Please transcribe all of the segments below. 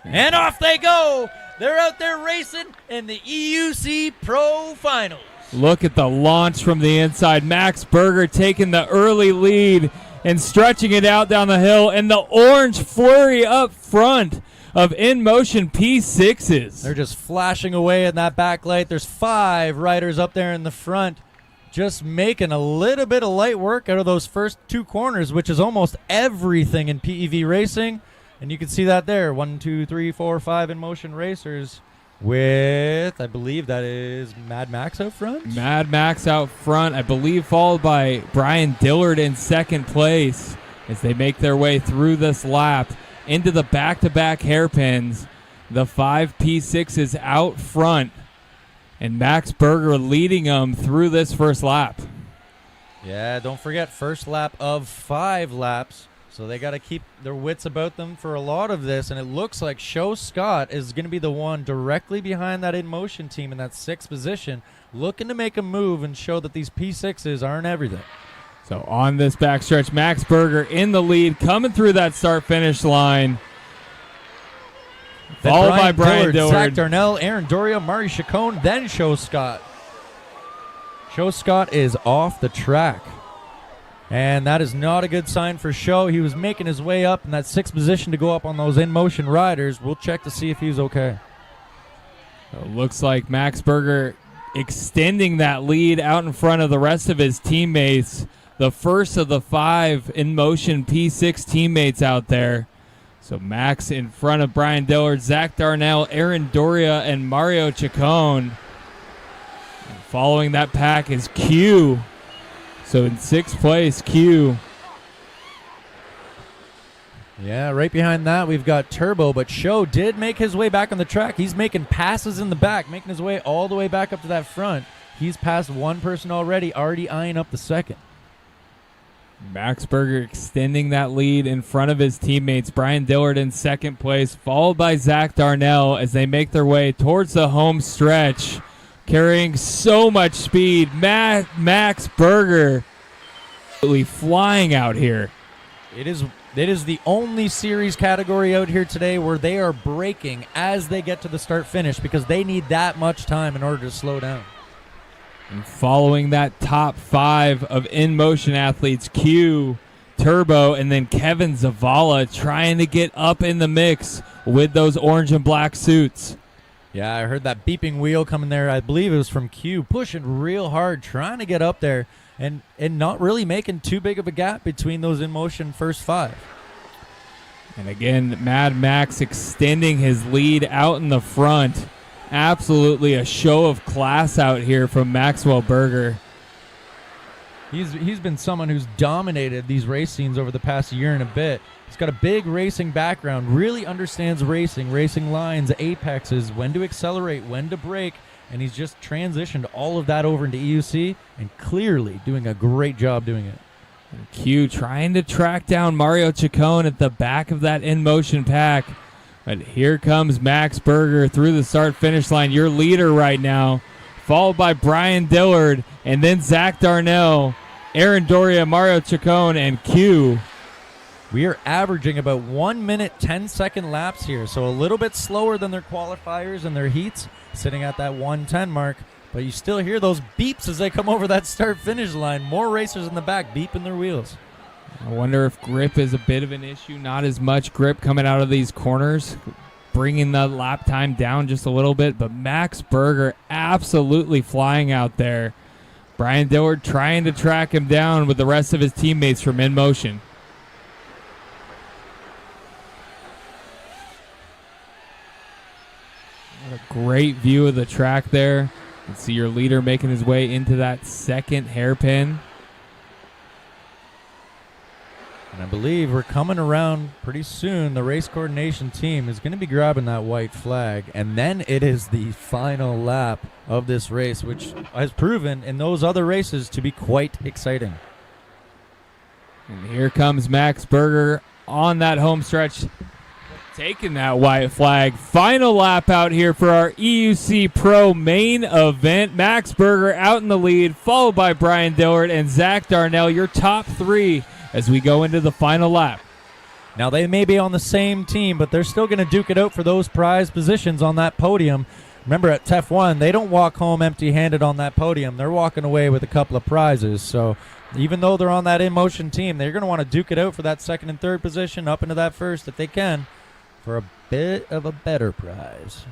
And off they go. They're out there racing in the EUC Pro Finals. Look at the launch from the inside. Max Berger taking the early lead and stretching it out down the hill. And the orange flurry up front of Inmotion P6s. They're just flashing away in that backlight. There's 5 riders up there in the front, just making a little bit of light work out of those first 2 corners, which is almost everything in PEV racing. And you can see that there. 1, 2, 3, 4, 5 Inmotion racers with, I believe that is Mad Max out front. Mad Max out front, I believe, followed by Brian Dillard in second place as they make their way through this lap into the back-to-back hairpins. The 5 P6s out front, and Max Berger leading them through this first lap. Yeah, don't forget, first lap of 5 laps. So they got to keep their wits about them for a lot of this, and it looks like Show Scott is going to be the one directly behind that Inmotion team in that 6th position, looking to make a move and show that these P6s aren't everything. So on this backstretch, Max Berger in the lead, coming through that start-finish line. Followed by Brian Dillard. Zach Darnell, Aaron Doria, Mari Chacon, then Show Scott. Show Scott is off the track. And that is not a good sign for Show. He was making his way up in that 6th position to go up on those Inmotion riders. We'll check to see if he's okay. So it looks like Max Berger extending that lead out in front of the rest of his teammates. The first of the 5 Inmotion P6 teammates out there. So Max in front of Brian Dillard, Zach Darnell, Aaron Doria, and Mario Chacon. And following that pack is Q. So in 6th place, Q. Yeah, right behind that we've got Turbo, but Show did make his way back on the track. He's making passes in the back, making his way all the way back up to that front. He's passed one person already eyeing up the second. Max Berger extending that lead in front of his teammates. Brian Dillard in 2nd place, followed by Zach Darnell as they make their way towards the home stretch. Carrying so much speed, Max Berger really flying out here. It is the only series category out here today where they are braking as they get to the start-finish because they need that much time in order to slow down. And following that top 5 of Inmotion athletes, Q, Turbo, and then Kevin Zavala trying to get up in the mix with those orange and black suits. Yeah, I heard that beeping wheel coming there. I believe it was from Q, pushing real hard, trying to get up there, and not really making too big of a gap between those Inmotion first 5. And again, Mad Max extending his lead out in the front. Absolutely a show of class out here from Maxwell Berger. He's been someone who's dominated these race scenes over the past year and a bit. He's got a big racing background, really understands racing lines, apexes, when to accelerate, when to brake, and he's just transitioned all of that over into EUC and clearly doing a great job doing it. And Q trying to track down Mario Chacon at the back of that Inmotion pack. But here comes Max Berger through the start-finish line, your leader right now, followed by Brian Dillard, and then Zach Darnell, Aaron Doria, Mario Chacon, and Q. We are averaging about 1 minute, 10-second laps here, so a little bit slower than their qualifiers and their heats, sitting at that 1:10 mark. But you still hear those beeps as they come over that start-finish line. More racers in the back beeping their wheels. I wonder if grip is a bit of an issue. Not as much grip coming out of these corners, bringing the lap time down just a little bit. But Max Berger absolutely flying out there. Brian Dillard trying to track him down with the rest of his teammates from Inmotion. What a great view of the track there. You can see your leader making his way into that second hairpin. And I believe we're coming around pretty soon. The race coordination team is going to be grabbing that white flag. And then it is the final lap of this race, which has proven in those other races to be quite exciting. And here comes Max Berger on that home stretch, taking that white flag. Final lap out here for our EUC Pro main event. Max Berger out in the lead, followed by Brian Dillard and Zach Darnell, your top 3 as we go into the final lap. Now, they may be on the same team, but they're still going to duke it out for those prize positions on that podium. Remember, at TEF 1, they don't walk home empty-handed on that podium. They're walking away with a couple of prizes. So even though they're on that Inmotion team, they're going to want to duke it out for that second and third position, up into that first if they can, for a bit of a better prize.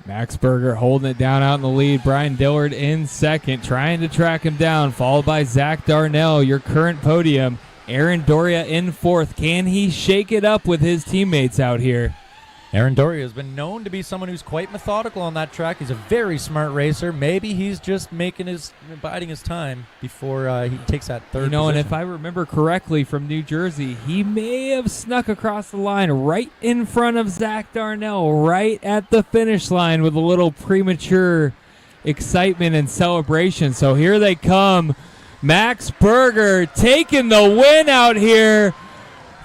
Max Berger holding it down out in the lead. Brian Dillard in second, trying to track him down, followed by Zach Darnell, your current podium. Aaron Doria in fourth. Can he shake it up with his teammates out here? Aaron Doria has been known to be someone who's quite methodical on that track. He's a very smart racer. Maybe he's just biding his time before he takes that third position. And if I remember correctly from New Jersey, he may have snuck across the line right in front of Zach Darnell, right at the finish line with a little premature excitement and celebration. So here they come. Max Berger taking the win out here,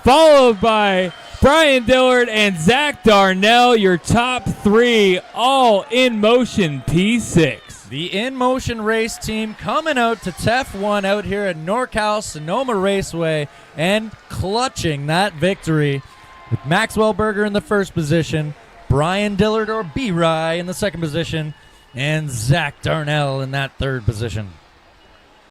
followed by Brian Dillard and Zach Darnell, your top three, all Inmotion P6. The Inmotion race team coming out to TEF 1 out here at NorCal Sonoma Raceway and clutching that victory with Maxwell Berger in the first position, Brian Dillard or B-Rye in the second position, and Zach Darnell in that third position.